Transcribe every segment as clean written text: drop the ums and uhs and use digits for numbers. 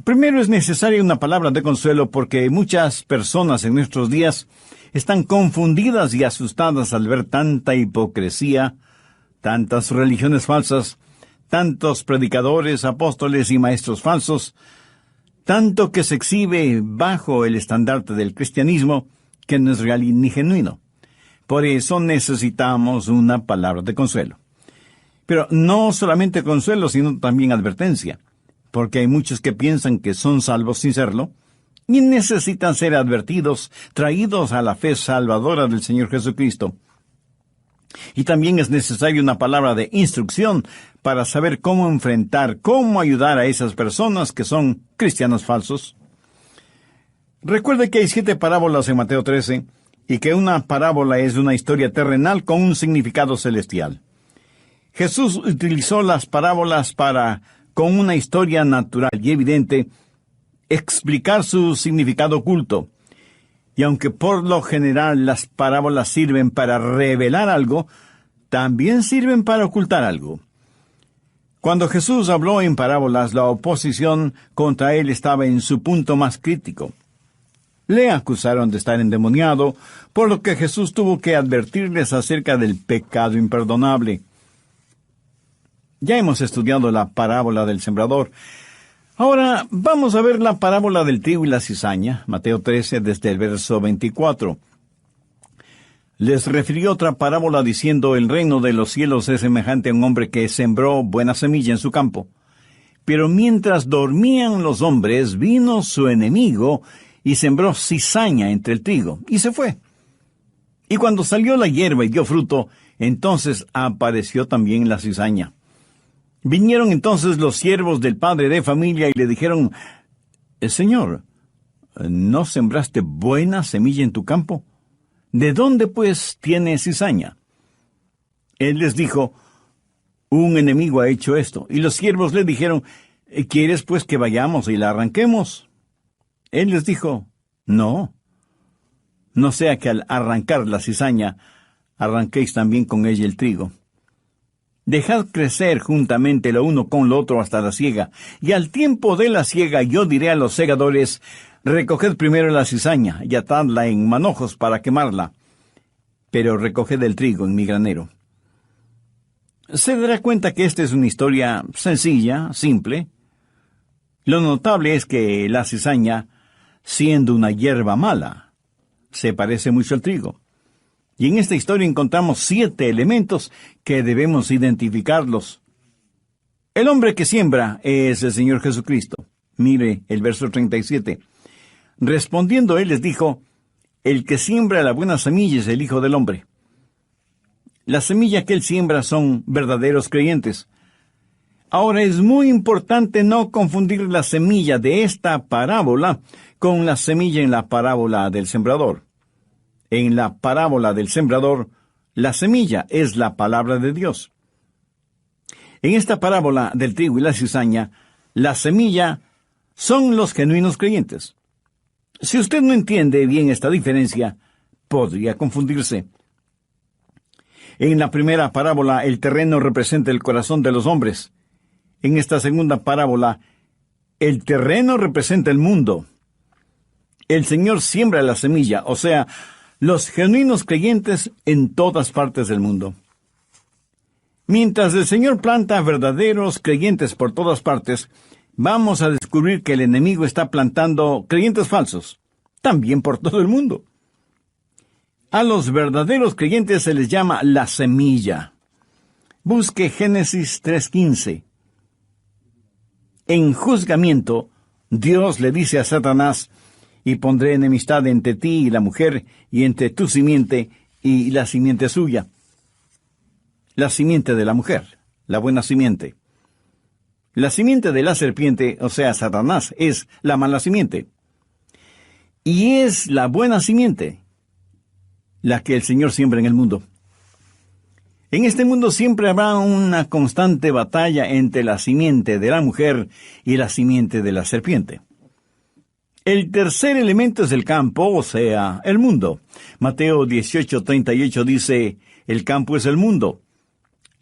Primero es necesaria una palabra de consuelo porque muchas personas en nuestros días están confundidas y asustadas al ver tanta hipocresía, tantas religiones falsas, tantos predicadores, apóstoles y maestros falsos, tanto que se exhibe bajo el estandarte del cristianismo que no es real ni genuino. Por eso necesitamos una palabra de consuelo. Pero no solamente consuelo, sino también advertencia, porque hay muchos que piensan que son salvos sin serlo, y necesitan ser advertidos, traídos a la fe salvadora del Señor Jesucristo. Y también es necesaria una palabra de instrucción para saber cómo enfrentar, cómo ayudar a esas personas que son cristianos falsos. Recuerde que hay 7 parábolas en Mateo 13, y que una parábola es una historia terrenal con un significado celestial. Jesús utilizó las parábolas para, con una historia natural y evidente, explicar su significado oculto. Y aunque por lo general las parábolas sirven para revelar algo, también sirven para ocultar algo. Cuando Jesús habló en parábolas, la oposición contra él estaba en su punto más crítico. Le acusaron de estar endemoniado, por lo que Jesús tuvo que advertirles acerca del pecado imperdonable. Ya hemos estudiado la parábola del sembrador. Ahora vamos a ver la parábola del trigo y la cizaña, Mateo 13, desde el verso 24. Les refirió otra parábola diciendo: el reino de los cielos es semejante a un hombre que sembró buena semilla en su campo. Pero mientras dormían los hombres, vino su enemigo y sembró cizaña entre el trigo, y se fue. Y cuando salió la hierba y dio fruto, entonces apareció también la cizaña. Vinieron entonces los siervos del padre de familia y le dijeron: Señor, ¿no sembraste buena semilla en tu campo? ¿De dónde pues tiene cizaña? Él les dijo: un enemigo ha hecho esto. Y los siervos le dijeron: ¿quieres pues que vayamos y la arranquemos? Él les dijo: no sea que al arrancar la cizaña, arranquéis también con ella el trigo. Dejad crecer juntamente lo uno con lo otro hasta la siega, y al tiempo de la siega yo diré a los segadores: recoged primero la cizaña, y atadla en manojos para quemarla, pero recoged el trigo en mi granero. Se dará cuenta que esta es una historia sencilla, simple. Lo notable es que la cizaña, siendo una hierba mala, se parece mucho al trigo. Y en esta historia encontramos 7 elementos que debemos identificarlos. El hombre que siembra es el Señor Jesucristo. Mire el verso 37. Respondiendo él les dijo: el que siembra la buena semilla es el Hijo del Hombre. La semilla que él siembra son verdaderos creyentes. Ahora es muy importante no confundir la semilla de esta parábola con la semilla en la parábola del sembrador. En la parábola del sembrador, la semilla es la palabra de Dios. En esta parábola del trigo y la cizaña, la semilla son los genuinos creyentes. Si usted no entiende bien esta diferencia, podría confundirse. En la primera parábola, el terreno representa el corazón de los hombres. En esta segunda parábola, el terreno representa el mundo. El Señor siembra la semilla, o sea, los genuinos creyentes en todas partes del mundo. Mientras el Señor planta verdaderos creyentes por todas partes, vamos a descubrir que el enemigo está plantando creyentes falsos, también por todo el mundo. A los verdaderos creyentes se les llama la semilla. Busque Génesis 3:15. En juzgamiento, Dios le dice a Satanás: y pondré enemistad entre ti y la mujer, y entre tu simiente y la simiente suya. La simiente de la mujer, la buena simiente. La simiente de la serpiente, o sea, Satanás, es la mala simiente. Y es la buena simiente la que el Señor siembra en el mundo. En este mundo siempre habrá una constante batalla entre la simiente de la mujer y la simiente de la serpiente. El tercer elemento es el campo, o sea, el mundo. Mateo 18:38 dice: el campo es el mundo.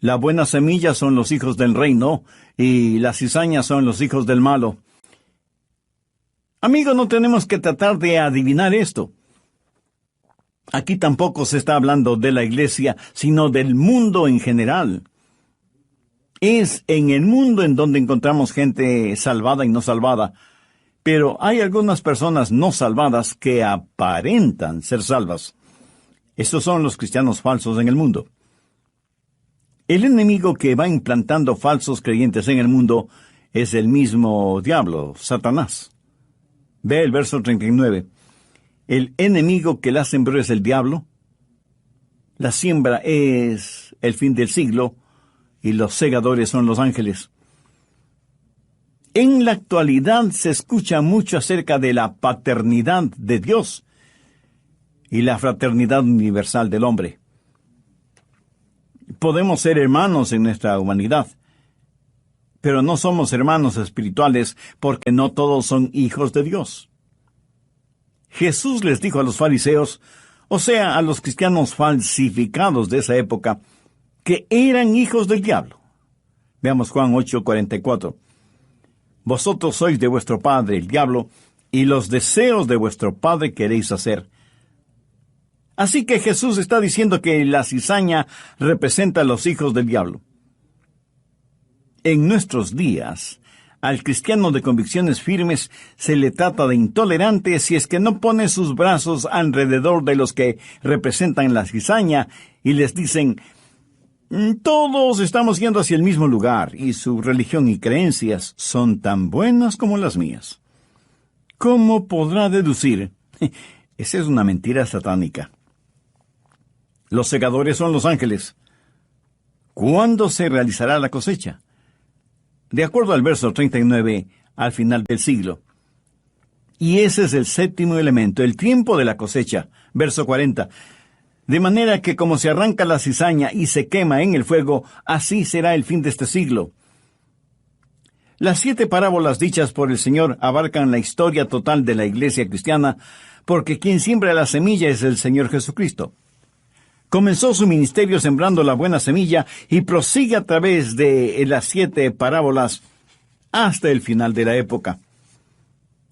La buena semilla son los hijos del reino, y las cizañas son los hijos del malo. Amigo, no tenemos que tratar de adivinar esto. Aquí tampoco se está hablando de la iglesia, sino del mundo en general. Es en el mundo en donde encontramos gente salvada y no salvada, pero hay algunas personas no salvadas que aparentan ser salvas. Estos son los cristianos falsos en el mundo. El enemigo que va implantando falsos creyentes en el mundo es el mismo diablo, Satanás. Ve el verso 39. El enemigo que la sembró es el diablo. La siembra es el fin del siglo y los segadores son los ángeles. En la actualidad se escucha mucho acerca de la paternidad de Dios y la fraternidad universal del hombre. Podemos ser hermanos en nuestra humanidad, pero no somos hermanos espirituales porque no todos son hijos de Dios. Jesús les dijo a los fariseos, o sea, a los cristianos falsificados de esa época, que eran hijos del diablo. Veamos Juan 8:44. Vosotros sois de vuestro padre el diablo, y los deseos de vuestro padre queréis hacer. Así que Jesús está diciendo que la cizaña representa a los hijos del diablo. En nuestros días, al cristiano de convicciones firmes se le trata de intolerante si es que no pone sus brazos alrededor de los que representan la cizaña y les dicen: todos estamos yendo hacia el mismo lugar y su religión y creencias son tan buenas como las mías. ¿Cómo podrá deducir? Esa es una mentira satánica. Los segadores son los ángeles. ¿Cuándo se realizará la cosecha? De acuerdo al verso 39, al final del siglo. Y ese es el séptimo elemento, el tiempo de la cosecha. Verso 40. De manera que como se arranca la cizaña y se quema en el fuego, así será el fin de este siglo. Las 7 parábolas dichas por el Señor abarcan la historia total de la iglesia cristiana, porque quien siembra la semilla es el Señor Jesucristo. Comenzó su ministerio sembrando la buena semilla y prosigue a través de las 7 parábolas hasta el final de la época.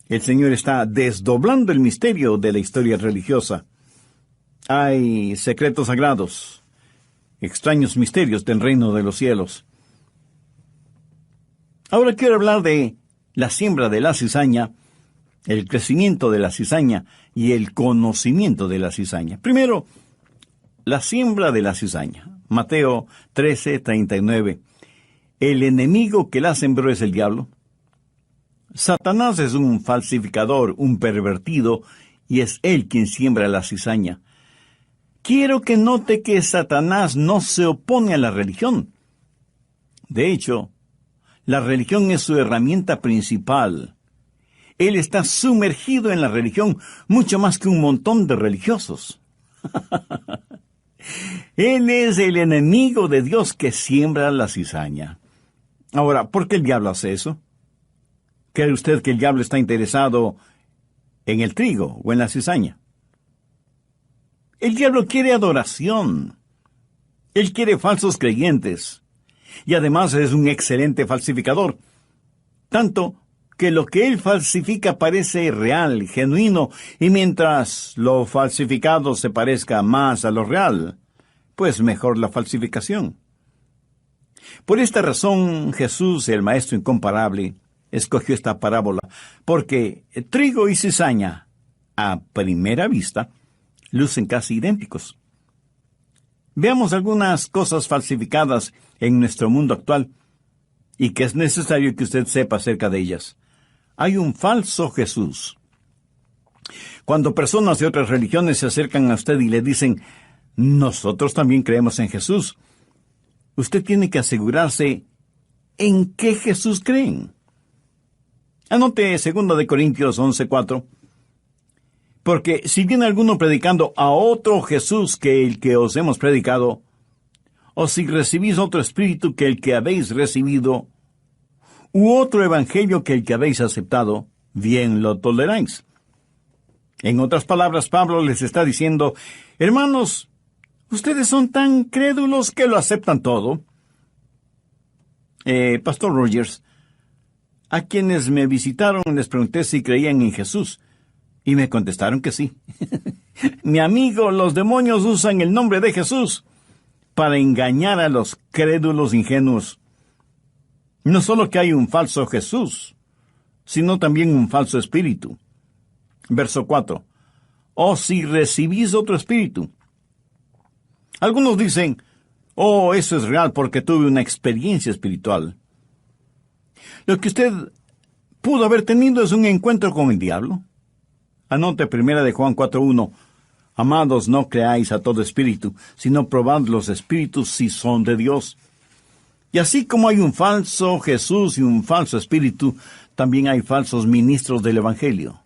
El Señor está desdoblando el misterio de la historia religiosa. Hay secretos sagrados, extraños misterios del reino de los cielos. Ahora quiero hablar de la siembra de la cizaña, el crecimiento de la cizaña y el conocimiento de la cizaña. Primero, la siembra de la cizaña. Mateo 13:39. El enemigo que la sembró es el diablo. Satanás es un falsificador, un pervertido, y es él quien siembra la cizaña. Quiero que note que Satanás no se opone a la religión. De hecho, la religión es su herramienta principal. Él está sumergido en la religión mucho más que un montón de religiosos. Él es el enemigo de Dios que siembra la cizaña. Ahora, ¿por qué el diablo hace eso? ¿Cree usted que el diablo está interesado en el trigo o en la cizaña? El diablo quiere adoración. Él quiere falsos creyentes. Y además es un excelente falsificador. Tanto que lo que él falsifica parece real, genuino, y mientras lo falsificado se parezca más a lo real, pues mejor la falsificación. Por esta razón, Jesús, el Maestro incomparable, escogió esta parábola, porque trigo y cizaña, a primera vista, lucen casi idénticos. Veamos algunas cosas falsificadas en nuestro mundo actual, y que es necesario que usted sepa acerca de ellas. Hay un falso Jesús. Cuando personas de otras religiones se acercan a usted y le dicen: nosotros también creemos en Jesús, usted tiene que asegurarse en qué Jesús creen. Anote 2 Corintios 11:4. Porque si viene alguno predicando a otro Jesús que el que os hemos predicado, o si recibís otro espíritu que el que habéis recibido, u otro evangelio que el que habéis aceptado, bien lo toleráis. En otras palabras, Pablo les está diciendo: hermanos, ustedes son tan crédulos que lo aceptan todo. Pastor Rogers, A quienes me visitaron les pregunté si creían en Jesús, y me contestaron que sí. Mi amigo, los demonios usan el nombre de Jesús para engañar a los crédulos ingenuos. No solo que hay un falso Jesús, sino también un falso espíritu. Verso 4. O si recibís otro espíritu. Algunos dicen, oh, eso es real porque tuve una experiencia espiritual. Lo que usted pudo haber tenido es un encuentro con el diablo. Anote 1 de Juan 4:1. Amados, no creáis a todo espíritu, sino probad los espíritus si son de Dios. Y así como hay un falso Jesús y un falso espíritu, también hay falsos ministros del Evangelio.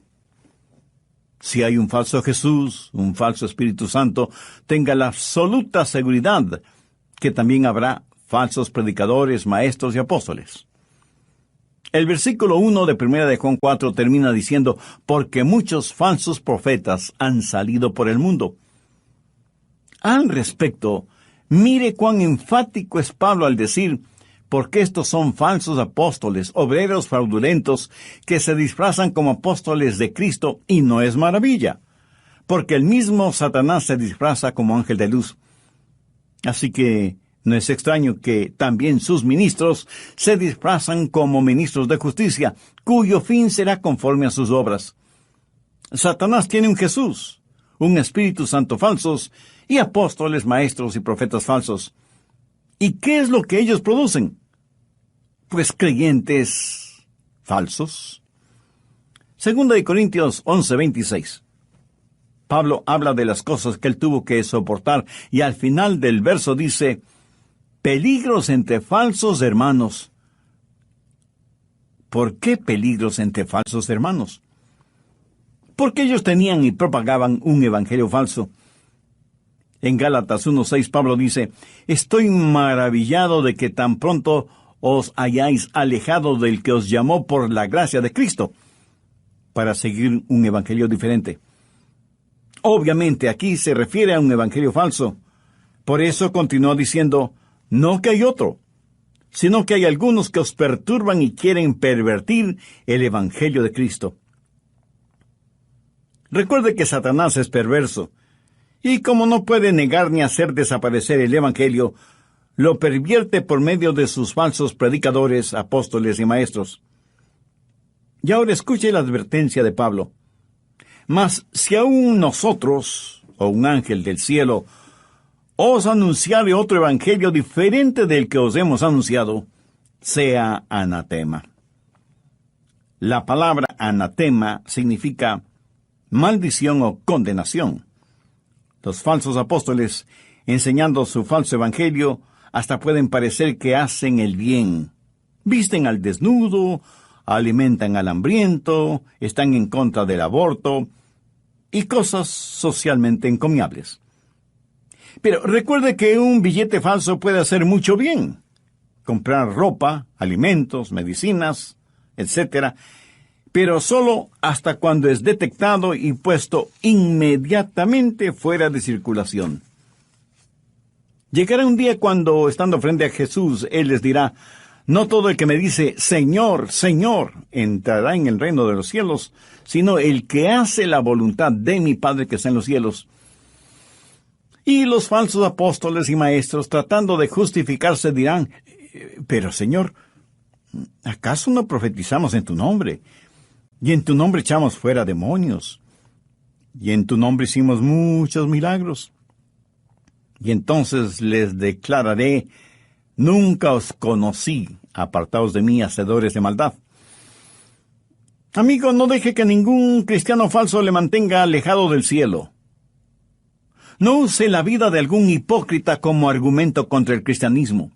Si hay un falso Jesús, un falso Espíritu Santo, tenga la absoluta seguridad que también habrá falsos predicadores, maestros y apóstoles. El versículo 1 de 1 de Juan 4 termina diciendo, porque muchos falsos profetas han salido por el mundo. Al respecto, mire cuán enfático es Pablo al decir, porque estos son falsos apóstoles, obreros fraudulentos, que se disfrazan como apóstoles de Cristo, y no es maravilla, porque el mismo Satanás se disfraza como ángel de luz. Así que no es extraño que también sus ministros se disfrazan como ministros de justicia, cuyo fin será conforme a sus obras. Satanás tiene un Jesús, un Espíritu Santo falsos, y apóstoles, maestros y profetas falsos. ¿Y qué es lo que ellos producen? Pues creyentes falsos. 2 de Corintios 11:26. Pablo habla de las cosas que él tuvo que soportar, y al final del verso dice, peligros entre falsos hermanos. ¿Por qué peligros entre falsos hermanos? Porque ellos tenían y propagaban un evangelio falso. En Gálatas 1:6 Pablo dice, estoy maravillado de que tan pronto os hayáis alejado del que os llamó por la gracia de Cristo, para seguir un evangelio diferente. Obviamente aquí se refiere a un evangelio falso. Por eso continuó diciendo, no que hay otro, sino que hay algunos que os perturban y quieren pervertir el evangelio de Cristo. Recuerde que Satanás es perverso, y como no puede negar ni hacer desaparecer el evangelio, lo pervierte por medio de sus falsos predicadores, apóstoles y maestros. Y ahora escuche la advertencia de Pablo. Mas si aún nosotros, o un ángel del cielo, os anunciare otro evangelio diferente del que os hemos anunciado, sea anatema. La palabra anatema significa maldición o condenación. Los falsos apóstoles, enseñando su falso evangelio, hasta pueden parecer que hacen el bien. Visten al desnudo, alimentan al hambriento, están en contra del aborto, y cosas socialmente encomiables. Pero recuerde que un billete falso puede hacer mucho bien. Comprar ropa, alimentos, medicinas, etc. Pero solo hasta cuando es detectado y puesto inmediatamente fuera de circulación. Llegará un día cuando, estando frente a Jesús, Él les dirá, no todo el que me dice, Señor, Señor, entrará en el reino de los cielos, sino el que hace la voluntad de mi Padre que está en los cielos. Y los falsos apóstoles y maestros, tratando de justificarse, dirán, pero Señor, ¿acaso no profetizamos en tu nombre? Y en tu nombre echamos fuera demonios. Y en tu nombre hicimos muchos milagros. Y entonces les declararé, nunca os conocí, apartaos de mí, hacedores de maldad. Amigo, no deje que ningún cristiano falso le mantenga alejado del cielo. No use la vida de algún hipócrita como argumento contra el cristianismo.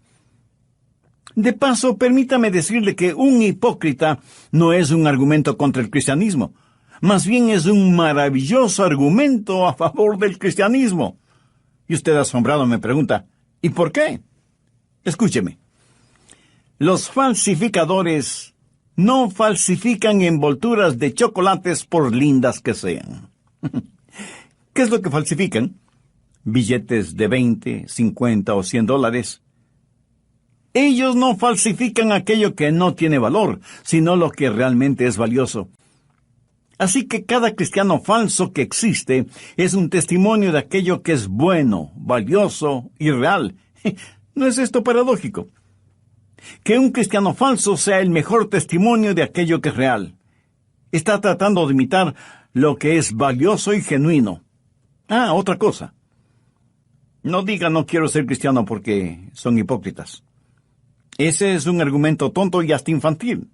De paso, permítame decirle que un hipócrita no es un argumento contra el cristianismo. Más bien es un maravilloso argumento a favor del cristianismo. Y usted asombrado me pregunta, ¿y por qué? Escúcheme. Los falsificadores no falsifican envolturas de chocolates por lindas que sean. ¿Qué es lo que falsifican? Billetes de 20, 50 o $100. Ellos no falsifican aquello que no tiene valor, sino lo que realmente es valioso. Así que cada cristiano falso que existe es un testimonio de aquello que es bueno, valioso y real. ¿No es esto paradójico? Que un cristiano falso sea el mejor testimonio de aquello que es real. Está tratando de imitar lo que es valioso y genuino. Otra cosa. No diga no quiero ser cristiano porque son hipócritas. Ese es un argumento tonto y hasta infantil.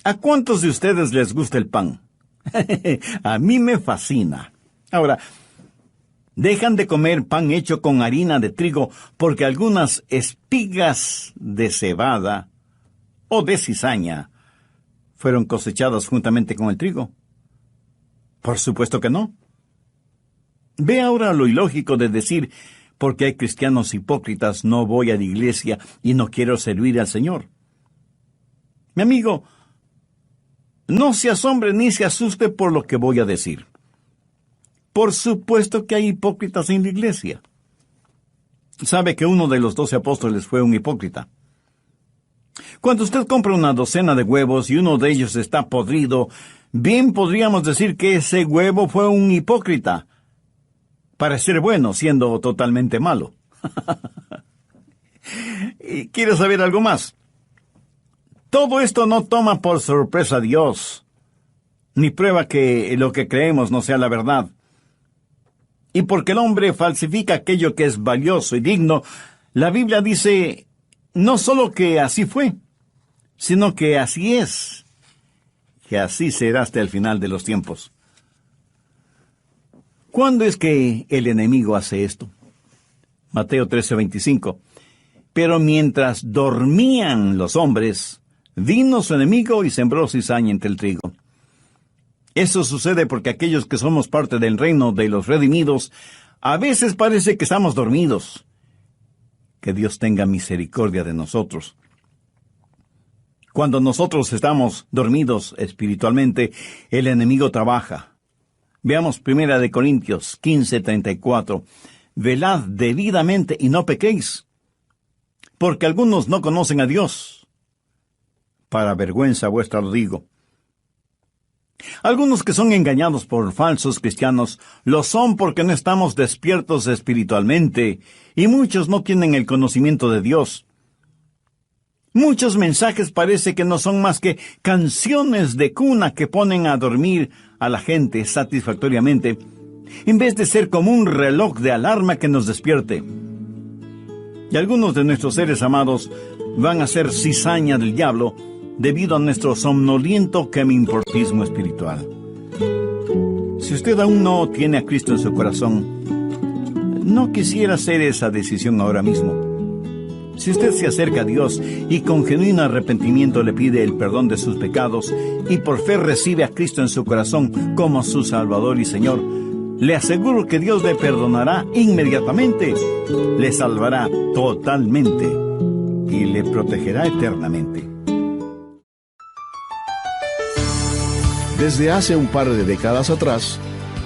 ¿A cuántos de ustedes les gusta el pan? A mí me fascina. Ahora, dejan de comer pan hecho con harina de trigo porque algunas espigas de cebada o de cizaña fueron cosechadas juntamente con el trigo. Por supuesto que no. Ve ahora lo ilógico de decir, porque hay cristianos hipócritas, no voy a la iglesia y no quiero servir al Señor. Mi amigo, no se asombre ni se asuste por lo que voy a decir. Por supuesto que hay hipócritas en la iglesia. Sabe que uno de los 12 apóstoles fue un hipócrita. Cuando usted compra una docena de huevos y uno de ellos está podrido, bien podríamos decir que ese huevo fue un hipócrita. Para ser bueno, siendo totalmente malo. ¿Y quiere saber algo más? Todo esto no toma por sorpresa a Dios, ni prueba que lo que creemos no sea la verdad. Y porque el hombre falsifica aquello que es valioso y digno, la Biblia dice no solo que así fue, sino que así es, que así será hasta el final de los tiempos. ¿Cuándo es que el enemigo hace esto? Mateo 13:25. Pero mientras dormían los hombres, vino su enemigo y sembró cizaña entre el trigo. Eso sucede porque aquellos que somos parte del reino de los redimidos, a veces parece que estamos dormidos. Que Dios tenga misericordia de nosotros. Cuando nosotros estamos dormidos espiritualmente, el enemigo trabaja. Veamos 1 Corintios 15:34. Velad debidamente y no pequéis, porque algunos no conocen a Dios. Para vergüenza vuestra lo digo. Algunos que son engañados por falsos cristianos lo son porque no estamos despiertos espiritualmente, y muchos no tienen el conocimiento de Dios. Muchos mensajes parece que no son más que canciones de cuna que ponen a dormir a la gente satisfactoriamente, en vez de ser como un reloj de alarma que nos despierte. Y algunos de nuestros seres amados van a ser cizaña del diablo debido a nuestro somnoliento quemimportismo espiritual. Si usted aún no tiene a Cristo en su corazón, no quisiera hacer esa decisión ahora mismo. Si usted se acerca a Dios y con genuino arrepentimiento le pide el perdón de sus pecados y por fe recibe a Cristo en su corazón como su Salvador y Señor, le aseguro que Dios le perdonará inmediatamente, le salvará totalmente y le protegerá eternamente. Desde hace un par de décadas atrás,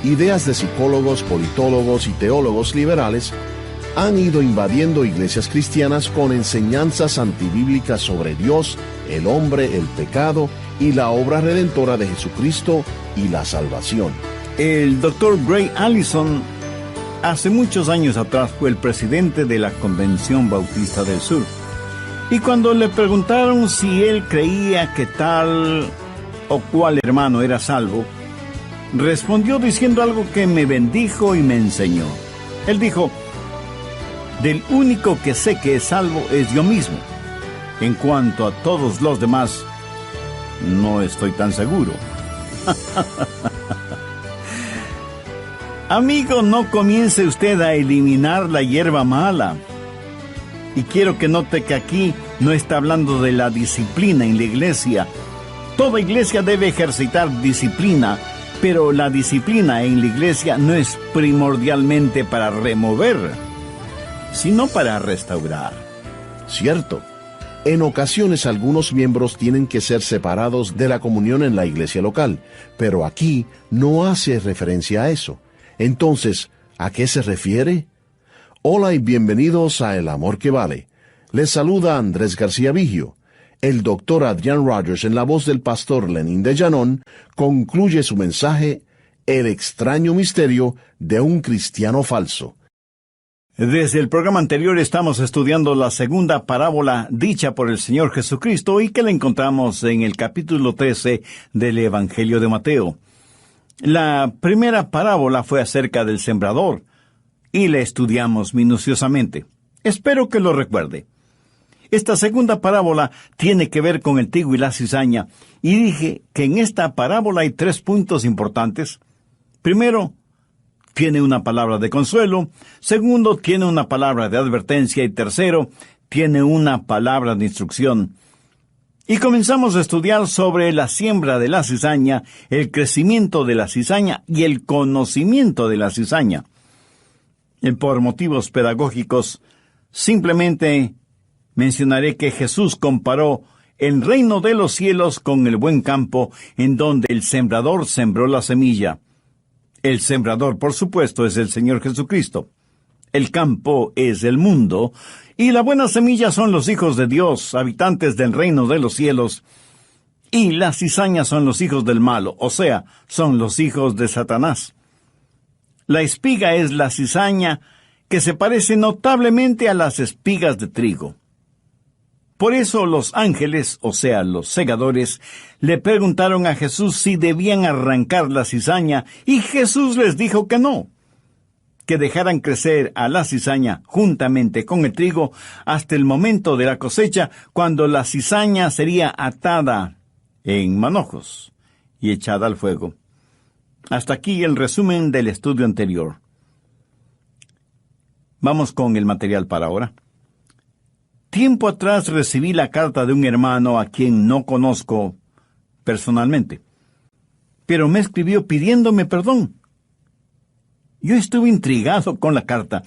ideas de psicólogos, politólogos y teólogos liberales han ido invadiendo iglesias cristianas con enseñanzas antibíblicas sobre Dios, el hombre, el pecado y la obra redentora de Jesucristo y la salvación. El Dr. Gray Allison, hace muchos años atrás, fue el presidente de la Convención Bautista del Sur. Y cuando le preguntaron si él creía que tal o cual hermano era salvo, respondió diciendo algo que me bendijo y me enseñó. Él dijo: del único que sé que es salvo es yo mismo. En cuanto a todos los demás, no estoy tan seguro. Amigo, no comience usted a eliminar la hierba mala. Y quiero que note que aquí no está hablando de la disciplina en la iglesia. Toda iglesia debe ejercitar disciplina, pero la disciplina en la iglesia no es primordialmente para remover, sino para restaurar. Cierto. En ocasiones algunos miembros tienen que ser separados de la comunión en la iglesia local, pero aquí no hace referencia a eso. Entonces, ¿a qué se refiere? Hola y bienvenidos a El Amor que Vale. Les saluda Andrés García Vigio. El doctor Adrian Rogers, en la voz del pastor Lenín de Llanón, concluye su mensaje El extraño misterio de un cristiano falso. Desde el programa anterior estamos estudiando la segunda parábola dicha por el Señor Jesucristo y que la encontramos en el capítulo 13 del Evangelio de Mateo. La primera parábola fue acerca del sembrador y la estudiamos minuciosamente. Espero que lo recuerde. Esta segunda parábola tiene que ver con el trigo y la cizaña, y dije que en esta parábola hay 3 puntos importantes. Primero, tiene una palabra de consuelo. Segundo, tiene una palabra de advertencia. Y tercero, tiene una palabra de instrucción. Y comenzamos a estudiar sobre la siembra de la cizaña, el crecimiento de la cizaña y el conocimiento de la cizaña. Por motivos pedagógicos, simplemente mencionaré que Jesús comparó el reino de los cielos con el buen campo en donde el sembrador sembró la semilla. El sembrador, por supuesto, es el Señor Jesucristo. El campo es el mundo, y la buena semilla son los hijos de Dios, habitantes del reino de los cielos, y las cizañas son los hijos del malo, o sea, son los hijos de Satanás. La espiga es la cizaña que se parece notablemente a las espigas de trigo. Por eso los ángeles, o sea, los segadores, le preguntaron a Jesús si debían arrancar la cizaña, y Jesús les dijo que no, que dejaran crecer a la cizaña juntamente con el trigo hasta el momento de la cosecha, cuando la cizaña sería atada en manojos y echada al fuego. Hasta aquí el resumen del estudio anterior. Vamos con el material para ahora. Tiempo atrás recibí la carta de un hermano a quien no conozco personalmente, pero me escribió pidiéndome perdón. Yo estuve intrigado con la carta.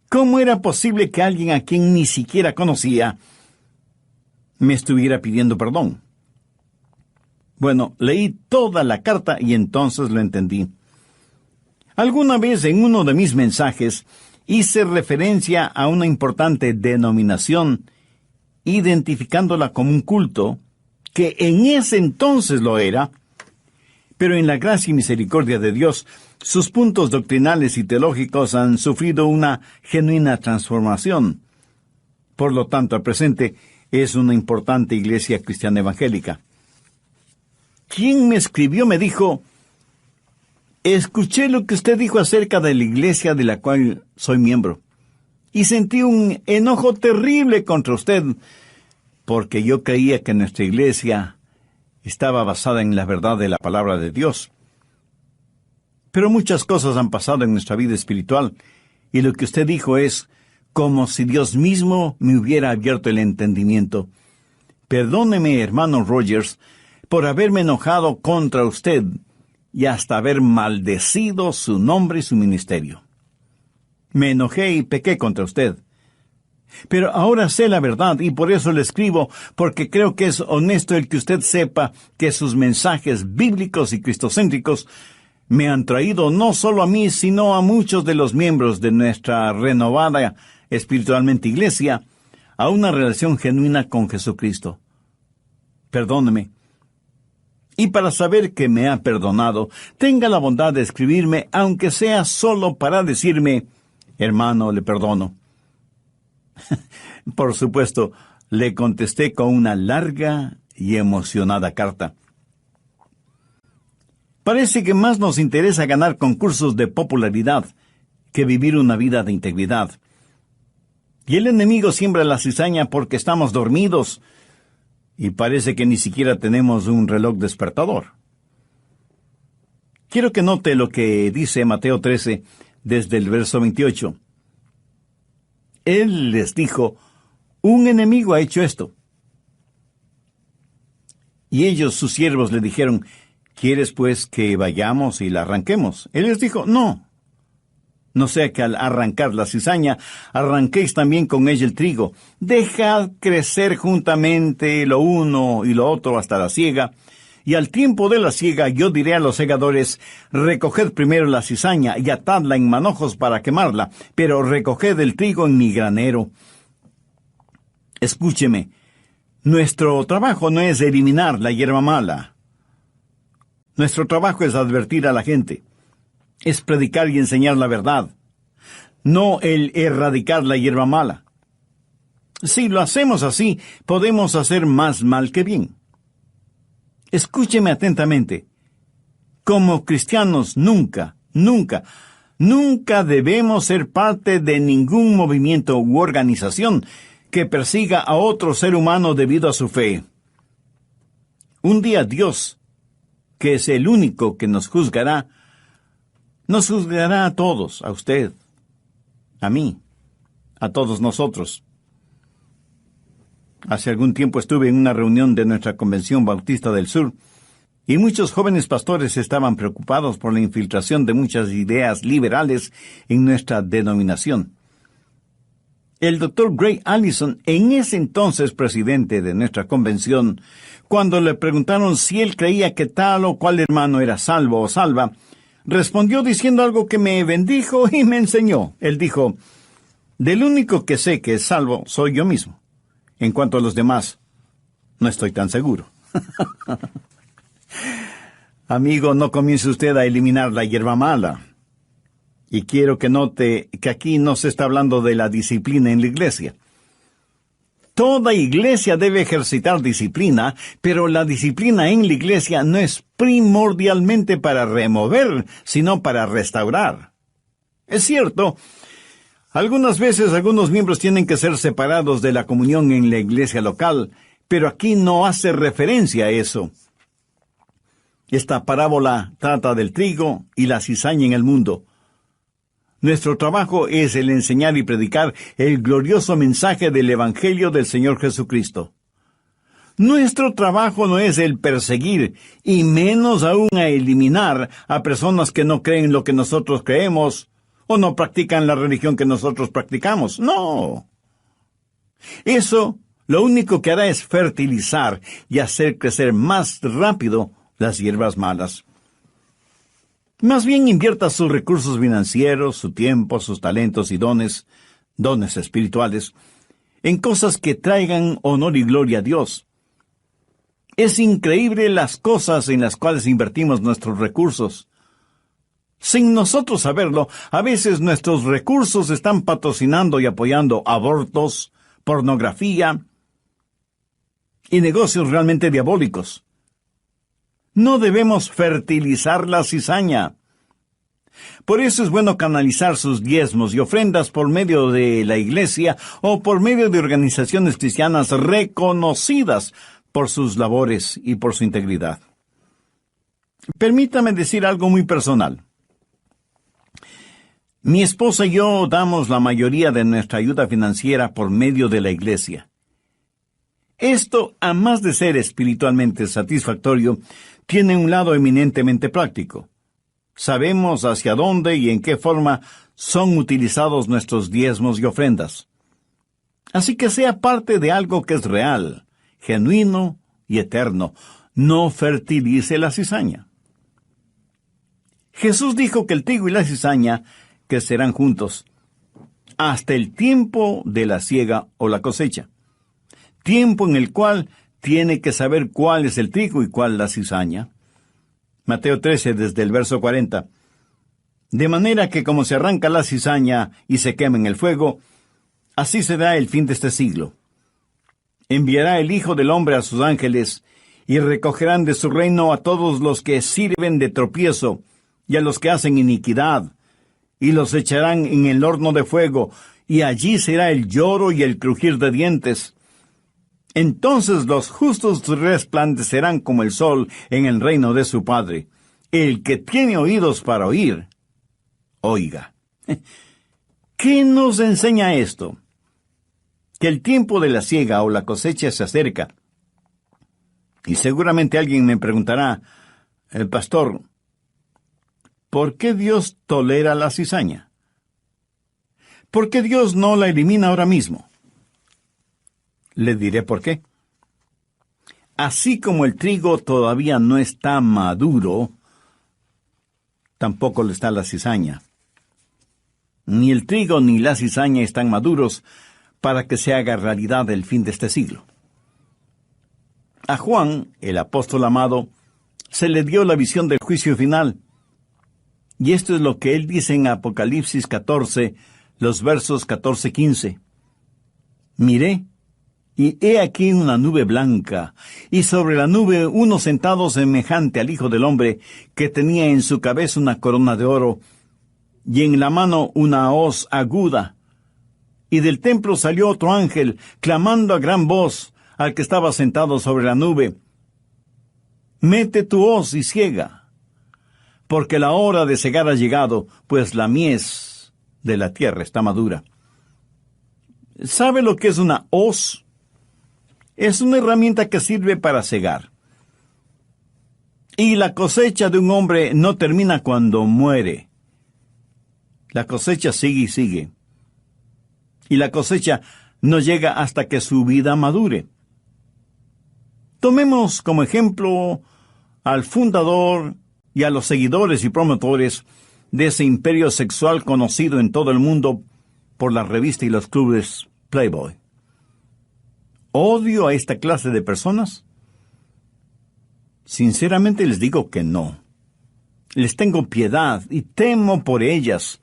¿Cómo era posible que alguien a quien ni siquiera conocía me estuviera pidiendo perdón? Bueno, leí toda la carta y entonces lo entendí. Alguna vez en uno de mis mensajes hice referencia a una importante denominación, identificándola como un culto, que en ese entonces lo era, pero en la gracia y misericordia de Dios, sus puntos doctrinales y teológicos han sufrido una genuina transformación. Por lo tanto, al presente es una importante iglesia cristiana evangélica. Quien me escribió me dijo: escuché lo que usted dijo acerca de la iglesia de la cual soy miembro, y sentí un enojo terrible contra usted, porque yo creía que nuestra iglesia estaba basada en la verdad de la palabra de Dios. Pero muchas cosas han pasado en nuestra vida espiritual, y lo que usted dijo es como si Dios mismo me hubiera abierto el entendimiento. Perdóneme, hermano Rogers, por haberme enojado contra usted, y hasta haber maldecido su nombre y su ministerio. Me enojé y pequé contra usted. Pero ahora sé la verdad, y por eso le escribo, porque creo que es honesto el que usted sepa que sus mensajes bíblicos y cristocéntricos me han traído no solo a mí, sino a muchos de los miembros de nuestra renovada espiritualmente iglesia, a una relación genuina con Jesucristo. Perdóneme. Y para saber que me ha perdonado, tenga la bondad de escribirme, aunque sea solo para decirme: hermano, le perdono. Por supuesto, le contesté con una larga y emocionada carta. Parece que más nos interesa ganar concursos de popularidad que vivir una vida de integridad. Y el enemigo siembra la cizaña porque estamos dormidos, y parece que ni siquiera tenemos un reloj despertador. Quiero que note lo que dice Mateo 13, desde el verso 28. Él les dijo: un enemigo ha hecho esto. Y ellos, sus siervos, le dijeron: ¿quieres pues que vayamos y la arranquemos? Él les dijo: no. No sea que al arrancar la cizaña, arranquéis también con ella el trigo. Dejad crecer juntamente lo uno y lo otro hasta la siega. Y al tiempo de la siega yo diré a los segadores: recoged primero la cizaña y atadla en manojos para quemarla, pero recoged el trigo en mi granero. Escúcheme, nuestro trabajo no es eliminar la hierba mala. Nuestro trabajo es advertir a la gente, es predicar y enseñar la verdad, no el erradicar la hierba mala. Si lo hacemos así, podemos hacer más mal que bien. Escúcheme atentamente. Como cristianos nunca debemos ser parte de ningún movimiento u organización que persiga a otro ser humano debido a su fe. Un día Dios, que es el único que nos juzgará a todos, a usted, a mí, a todos nosotros. Hace algún tiempo estuve en una reunión de nuestra Convención Bautista del Sur, y muchos jóvenes pastores estaban preocupados por la infiltración de muchas ideas liberales en nuestra denominación. El Dr. Gray Allison, en ese entonces presidente de nuestra convención, cuando le preguntaron si él creía que tal o cual hermano era salvo o salva, respondió diciendo algo que me bendijo y me enseñó. Él dijo: del único que sé que es salvo soy yo mismo. En cuanto a los demás, no estoy tan seguro. Amigo, no comience usted a eliminar la hierba mala. Y quiero que note que aquí no se está hablando de la disciplina en la iglesia. Toda iglesia debe ejercitar disciplina, pero la disciplina en la iglesia no es primordialmente para remover, sino para restaurar. Es cierto, algunas veces algunos miembros tienen que ser separados de la comunión en la iglesia local, pero aquí no hace referencia a eso. Esta parábola trata del trigo y la cizaña en el mundo. Nuestro trabajo es el enseñar y predicar el glorioso mensaje del Evangelio del Señor Jesucristo. Nuestro trabajo no es el perseguir, y menos aún a eliminar a personas que no creen lo que nosotros creemos, o no practican la religión que nosotros practicamos. No. Eso lo único que hará es fertilizar y hacer crecer más rápido las hierbas malas. Más bien invierta sus recursos financieros, su tiempo, sus talentos y dones espirituales, en cosas que traigan honor y gloria a Dios. Es increíble las cosas en las cuales invertimos nuestros recursos. Sin nosotros saberlo, a veces nuestros recursos están patrocinando y apoyando abortos, pornografía y negocios realmente diabólicos. No debemos fertilizar la cizaña. Por eso es bueno canalizar sus diezmos y ofrendas por medio de la iglesia o por medio de organizaciones cristianas reconocidas por sus labores y por su integridad. Permítame decir algo muy personal. Mi esposa y yo damos la mayoría de nuestra ayuda financiera por medio de la iglesia. Esto, a más de ser espiritualmente satisfactorio, tiene un lado eminentemente práctico. Sabemos hacia dónde y en qué forma son utilizados nuestros diezmos y ofrendas. Así que sea parte de algo que es real, genuino y eterno. No fertilice la cizaña. Jesús dijo que el trigo y la cizaña crecerán juntos hasta el tiempo de la siega o la cosecha. Tiempo en el cual tiene que saber cuál es el trigo y cuál la cizaña. Mateo 13, desde el verso 40. De manera que como se arranca la cizaña y se quema en el fuego, así será el fin de este siglo. Enviará el Hijo del Hombre a sus ángeles, y recogerán de su reino a todos los que sirven de tropiezo, y a los que hacen iniquidad, y los echarán en el horno de fuego, y allí será el lloro y el crujir de dientes. Entonces los justos resplandecerán como el sol en el reino de su Padre. El que tiene oídos para oír, oiga. ¿Qué nos enseña esto? Que el tiempo de la siega o la cosecha se acerca. Y seguramente alguien me preguntará, pastor, ¿por qué Dios tolera la cizaña? ¿Por qué Dios no la elimina ahora mismo? Le diré por qué. Así como el trigo todavía no está maduro, tampoco lo está la cizaña. Ni el trigo ni la cizaña están maduros, para que se haga realidad el fin de este siglo. A Juan, el apóstol amado, se le dio la visión del juicio final. Y esto es lo que él dice en Apocalipsis 14, los versos 14-15. Miré, y he aquí una nube blanca, y sobre la nube uno sentado semejante al Hijo del Hombre, que tenía en su cabeza una corona de oro, y en la mano una hoz aguda. Y del templo salió otro ángel, clamando a gran voz al que estaba sentado sobre la nube: Mete tu hoz y ciega, porque la hora de cegar ha llegado, pues la mies de la tierra está madura. ¿Sabe lo que es una hoz? Es una herramienta que sirve para cegar. Y la cosecha de un hombre no termina cuando muere. La cosecha sigue y sigue. Y la cosecha no llega hasta que su vida madure. Tomemos como ejemplo al fundador y a los seguidores y promotores de ese imperio sexual conocido en todo el mundo por la revista y los clubes Playboy. ¿Odio a esta clase de personas? Sinceramente les digo que no. Les tengo piedad y temo por ellas.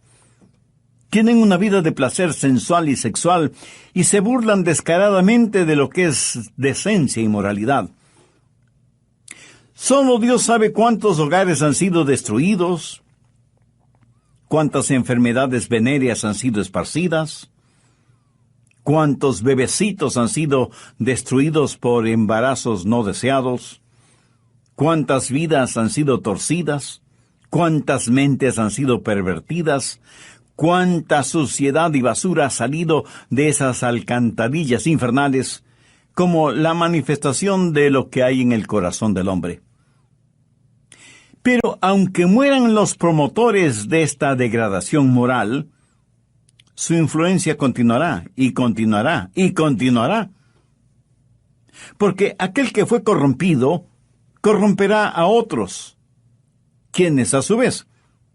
Tienen una vida de placer sensual y sexual y se burlan descaradamente de lo que es decencia y moralidad. Solo Dios sabe cuántos hogares han sido destruidos, cuántas enfermedades venéreas han sido esparcidas, cuántos bebecitos han sido destruidos por embarazos no deseados, cuántas vidas han sido torcidas, cuántas mentes han sido pervertidas, cuánta suciedad y basura ha salido de esas alcantarillas infernales, como la manifestación de lo que hay en el corazón del hombre. Pero aunque mueran los promotores de esta degradación moral, su influencia continuará, y continuará, y continuará. Porque aquel que fue corrompido, corromperá a otros, quienes a su vez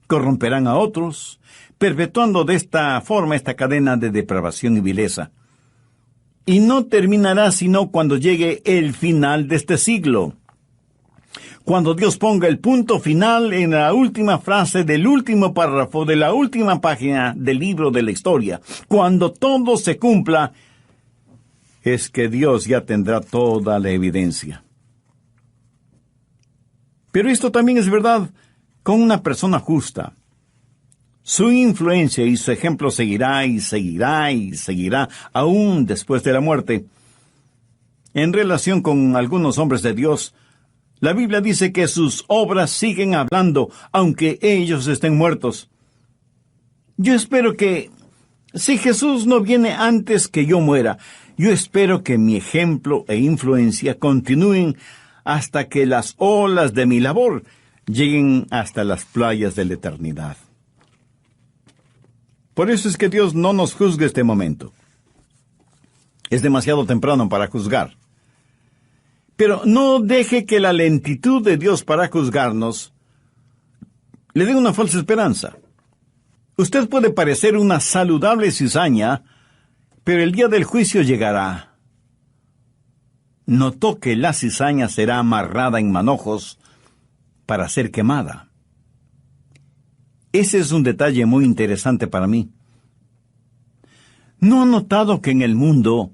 corromperán a otros, perpetuando de esta forma esta cadena de depravación y vileza. Y no terminará sino cuando llegue el final de este siglo. Cuando Dios ponga el punto final en la última frase del último párrafo de la última página del libro de la historia, cuando todo se cumpla, es que Dios ya tendrá toda la evidencia. Pero esto también es verdad con una persona justa. Su influencia y su ejemplo seguirá y seguirá y seguirá aún después de la muerte. En relación con algunos hombres de Dios, la Biblia dice que sus obras siguen hablando, aunque ellos estén muertos. Yo espero que, si Jesús no viene antes que yo muera, yo espero que mi ejemplo e influencia continúen hasta que las olas de mi labor lleguen hasta las playas de la eternidad. Por eso es que Dios no nos juzga este momento. Es demasiado temprano para juzgar. Pero no deje que la lentitud de Dios para juzgarnos le dé una falsa esperanza. Usted puede parecer una saludable cizaña, pero el día del juicio llegará. Notó que la cizaña será amarrada en manojos para ser quemada. Ese es un detalle muy interesante para mí. ¿No ha notado que en el mundo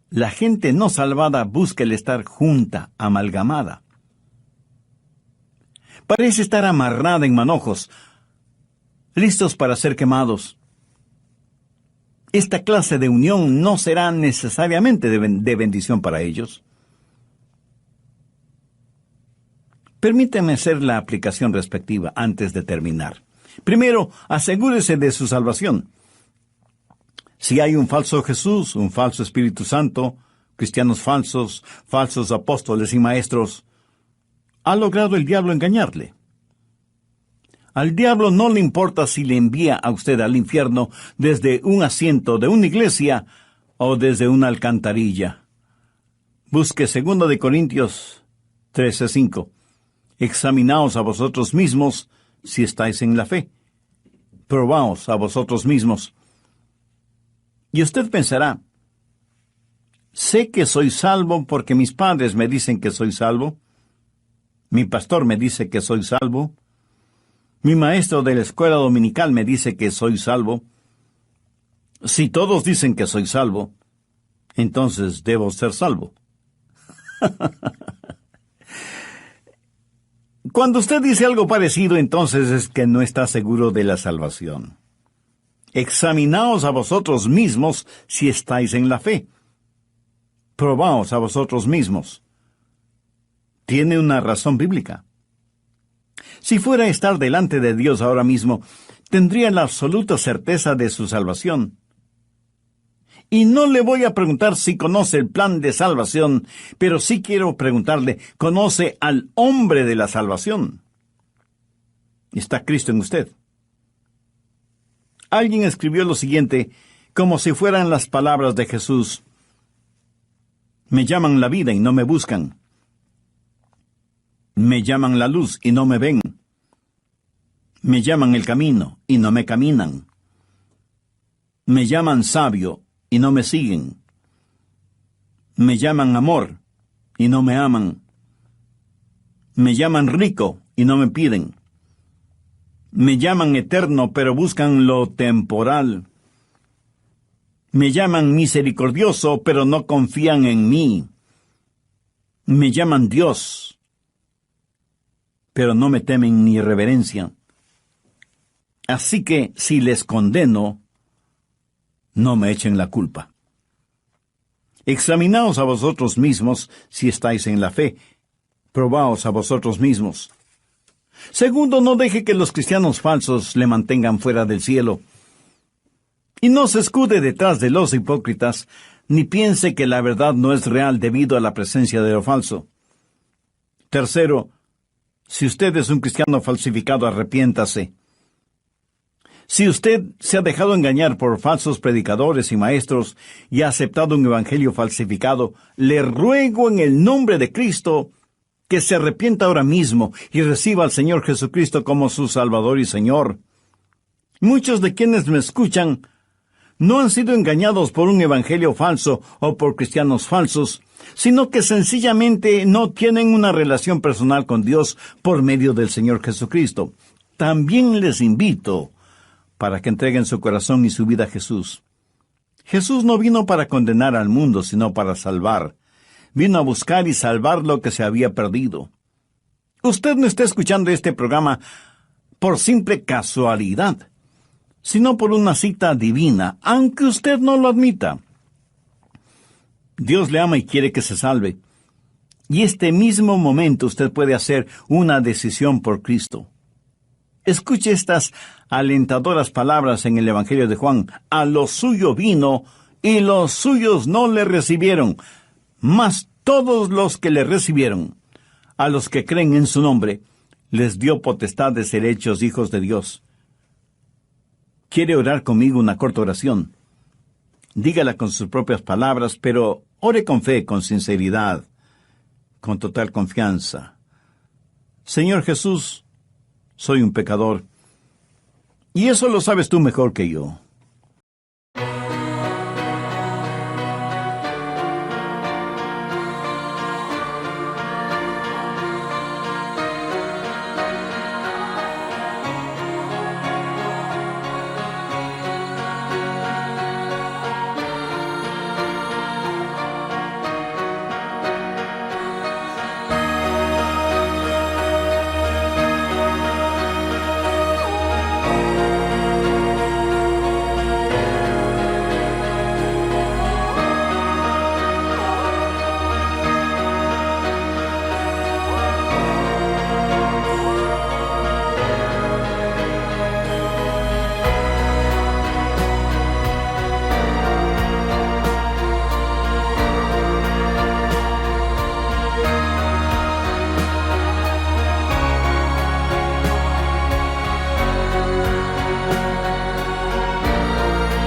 la gente no salvada busca el estar junta, amalgamada? Parece estar amarrada en manojos, listos para ser quemados. Esta clase de unión no será necesariamente de bendición para ellos. Permíteme hacer la aplicación respectiva antes de terminar. Primero, asegúrese de su salvación. Si hay un falso Jesús, un falso Espíritu Santo, cristianos falsos, falsos apóstoles y maestros, ha logrado el diablo engañarle. Al diablo no le importa si le envía a usted al infierno desde un asiento de una iglesia o desde una alcantarilla. Busque 2 de Corintios 13:5. Examinaos a vosotros mismos si estáis en la fe. Probaos a vosotros mismos. Y usted pensará, sé que soy salvo porque mis padres me dicen que soy salvo, mi pastor me dice que soy salvo, mi maestro de la escuela dominical me dice que soy salvo. Si todos dicen que soy salvo, entonces debo ser salvo. Cuando usted dice algo parecido, entonces es que no está seguro de la salvación. Examinaos a vosotros mismos si estáis en la fe. Probaos a vosotros mismos. Tiene una razón bíblica. Si fuera a estar delante de Dios ahora mismo, tendría la absoluta certeza de su salvación. Y no le voy a preguntar si conoce el plan de salvación, pero sí quiero preguntarle, ¿conoce al hombre de la salvación? ¿Está Cristo en usted? Alguien escribió lo siguiente, como si fueran las palabras de Jesús. Me llaman la vida y no me buscan. Me llaman la luz y no me ven. Me llaman el camino y no me caminan. Me llaman sabio y no me siguen. Me llaman amor y no me aman. Me llaman rico y no me piden. Me llaman eterno, pero buscan lo temporal. Me llaman misericordioso, pero no confían en mí. Me llaman Dios, pero no me temen ni reverencian. Así que, si les condeno, no me echen la culpa. Examinaos a vosotros mismos si estáis en la fe. Probaos a vosotros mismos. Segundo, no deje que los cristianos falsos le mantengan fuera del cielo. Y no se escude detrás de los hipócritas, ni piense que la verdad no es real debido a la presencia de lo falso. Tercero, si usted es un cristiano falsificado, arrepiéntase. Si usted se ha dejado engañar por falsos predicadores y maestros y ha aceptado un evangelio falsificado, le ruego en el nombre de Cristo que se arrepienta ahora mismo y reciba al Señor Jesucristo como su Salvador y Señor. Muchos de quienes me escuchan no han sido engañados por un evangelio falso o por cristianos falsos, sino que sencillamente no tienen una relación personal con Dios por medio del Señor Jesucristo. También les invito para que entreguen su corazón y su vida a Jesús. Jesús no vino para condenar al mundo, sino para salvar. Vino a buscar y salvar lo que se había perdido. Usted no está escuchando este programa por simple casualidad, sino por una cita divina, aunque usted no lo admita. Dios le ama y quiere que se salve. Y este mismo momento usted puede hacer una decisión por Cristo. Escuche estas alentadoras palabras en el Evangelio de Juan. A lo suyo vino, y los suyos no le recibieron. Mas todos los que le recibieron, a los que creen en su nombre, les dio potestad de ser hechos hijos de Dios. ¿Quiere orar conmigo una corta oración? Dígala con sus propias palabras, pero ore con fe, con sinceridad, con total confianza. Señor Jesús, soy un pecador, y eso lo sabes tú mejor que yo.